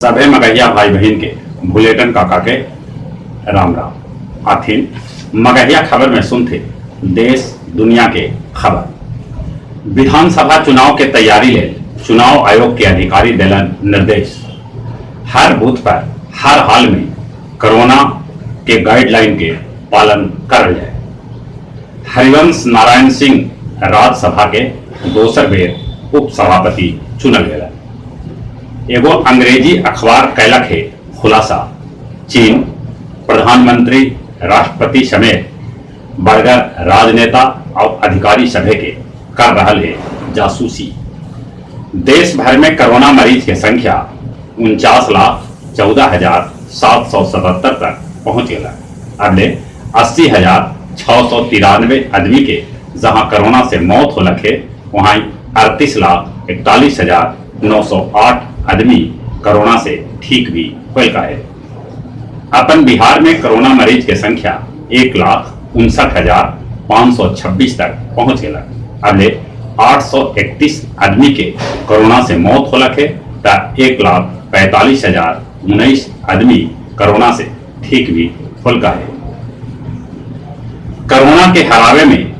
सभे मगहिया भाई बहन के बुलेटिन काका के राम राम। आथिन मगहिया खबर में सुनते देश दुनिया के खबर। विधानसभा चुनाव के तैयारी ले चुनाव आयोग के अधिकारी दिलन निर्देश। हर बूथ पर हर हाल में कोरोना के गाइडलाइन के पालन करल जाए। हरिवंश नारायण सिंह राज्यसभा के दोसर बेर उपसभापति चुनल गए। एगो अंग्रेजी अखबार कैलक है खुलासा, चीन प्रधानमंत्री राष्ट्रपति समेत बड़गर राजनेता और अधिकारी सभे के कर रहल है जासूसी। देश भर में कोरोना मरीज की संख्या 49,14,777 तक पहुंच गया। अगले 80,693 आदमी के जहां कोरोना से मौत हो लगे, वहां 38,41,908 आदमी कोरोना से ठीक भी हुए है। अपन बिहार में कोरोना मरीज की संख्या 1,59,526 तक पहुंच गया। अगले 831 आदमी के कोरोना से मौत हो लगे, 1,45,019 आदमी कोरोना से ठीक भी हुआ है। कोरोना के हरावे में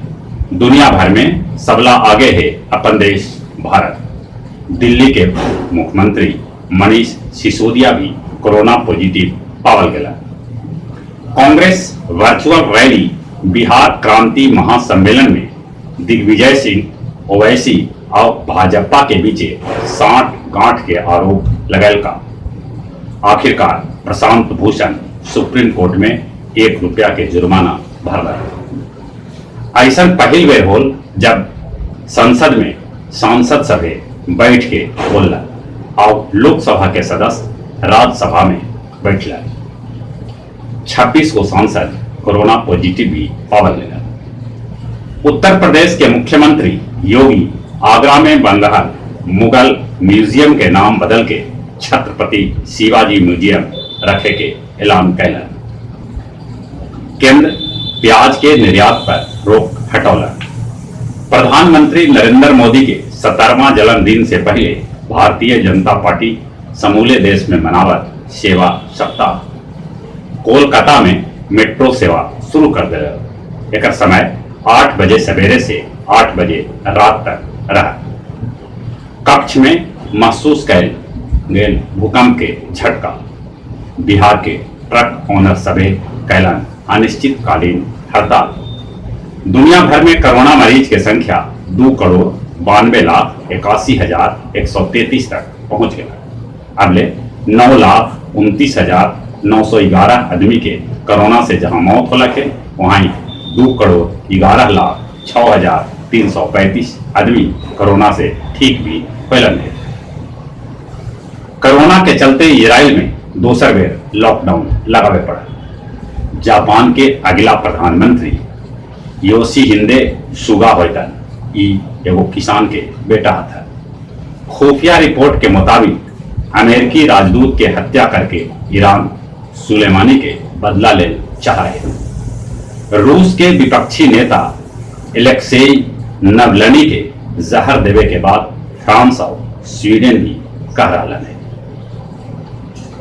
दुनिया भर में सबला आगे है अपन देश भारत। दिल्ली के मुख्यमंत्री मनीष सिसोदिया भी कोरोना पॉजिटिव पावल गया। कांग्रेस वर्चुअल रैली बिहार क्रांति महासम्मेलन में दिग्विजय सिंह ओवैसी और भाजपा के बीच साठ गांठ के आरोप लगल का। आखिरकार प्रशांत भूषण सुप्रीम कोर्ट में ₹1 के जुर्माना भर रहे। ऐसा पहली बेर होल जब संसद में सांसद सभे बैठ के बोलला और लोकसभा के सदस्य राज्यसभा में बैठला। 26 को सांसद कोरोना पॉजिटिव भी पावल गया। उत्तर प्रदेश के मुख्यमंत्री योगी आगरा में बन रहा मुगल म्यूजियम के नाम बदल के छत्रपति शिवाजी म्यूजियम रखे के ऐलान कैलन। केंद्र प्याज के निर्यात पर रोक हटौला। प्रधानमंत्री नरेंद्र मोदी के 17वां जन्मदिन से पहले भारतीय जनता पार्टी समूले देश में मनावत सेवा सप्ताह। कोलकाता में मेट्रो सेवा शुरू कर दिया। एक समय 8 बजे सवेरे से 8 बजे रात तक रहा। कक्ष में महसूस कैल गेल भूकंप के झटका। बिहार के ट्रक ओनर सभे कैलन अनिश्चितकालीन हड़ताल। दुनिया भर में कोरोना मरीज की संख्या 2,92,81,133 तक पहुंच गया। अगले 9,29,911 आदमी के कोरोना से जहां मौत हो लगे, वहीं 2,11,06,335 आदमी कोरोना से ठीक भी फैलन है। कोरोना के चलते इसराइल में दोसर बेर लॉकडाउन लगावे पड़ा। जापान के अगला प्रधानमंत्री योशिहिदे सुगा होइतन। एगो किसान के बेटा था। खुफिया रिपोर्ट के मुताबिक अमेरिकी राजदूत के हत्या करके ईरान सुलेमानी के बदला ले चाह रहे। रूस के विपक्षी नेता एलेक्सेई नवलनी के जहर देवे के बाद फ्रांस और स्वीडन भी कह रहा है।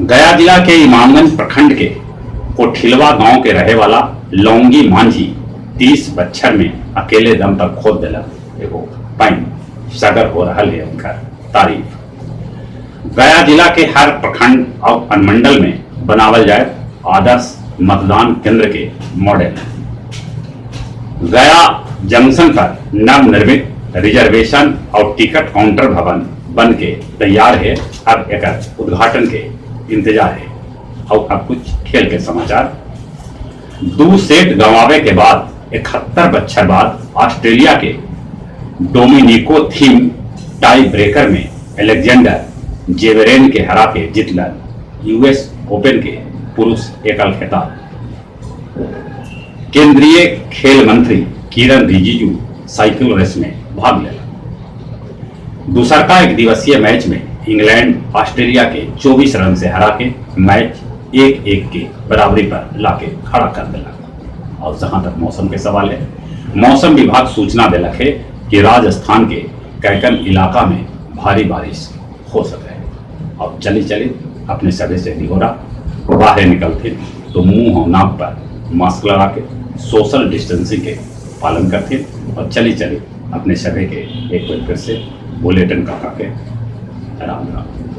गया जिला के इमामगंज प्रखंड के कोठिलवा गांव के रहे वाला लौंगी मांझी 30 बच्चर में अकेले दम पर खोद दिला एगो पाइन सगर हो रहा है उनका तारीफ। गया जिला के हर प्रखंड और अनुमंडल में बनावल जाए आदर्श मतदान केंद्र के मॉडल। गया जंक्शन पर नवनिर्मित रिजर्वेशन और टिकट काउंटर भवन बन के तैयार है। अब एक उद्घाटन के इंतजार है। और अब कुछ खेल के समाचार। 2 सेट गंवावे के बाद 71 बच्चर बाद ऑस्ट्रेलिया के डोमिनिको थीम टाई ब्रेकर में एलेक्जेंडर जेवरेन के हरा के जीतलन यूएस ओपन के पुरुष एकल खिताब। केंद्रीय खेल मंत्री किरण रिजिजू साइकिल रेस में भाग ले। दूसरका एक दिवसीय मैच में इंग्लैंड ऑस्ट्रेलिया के 24 रन से हरा के मैच 1-1 के बराबरी पर लाके खड़ा कर दिला। और जहां तक मौसम के सवाल है, मौसम विभाग सूचना दिलक है कि राजस्थान के कैकन इलाका में भारी बारिश हो सके। अब चली अपने सभे से निहोरा बाहर निकलते तो मुंह और नाक पर मास्क लगा के सोशल डिस्टेंसिंग के पालन करते और चले चले अपने सभे के एक बार फिर से बुलेटिन का के राम राम।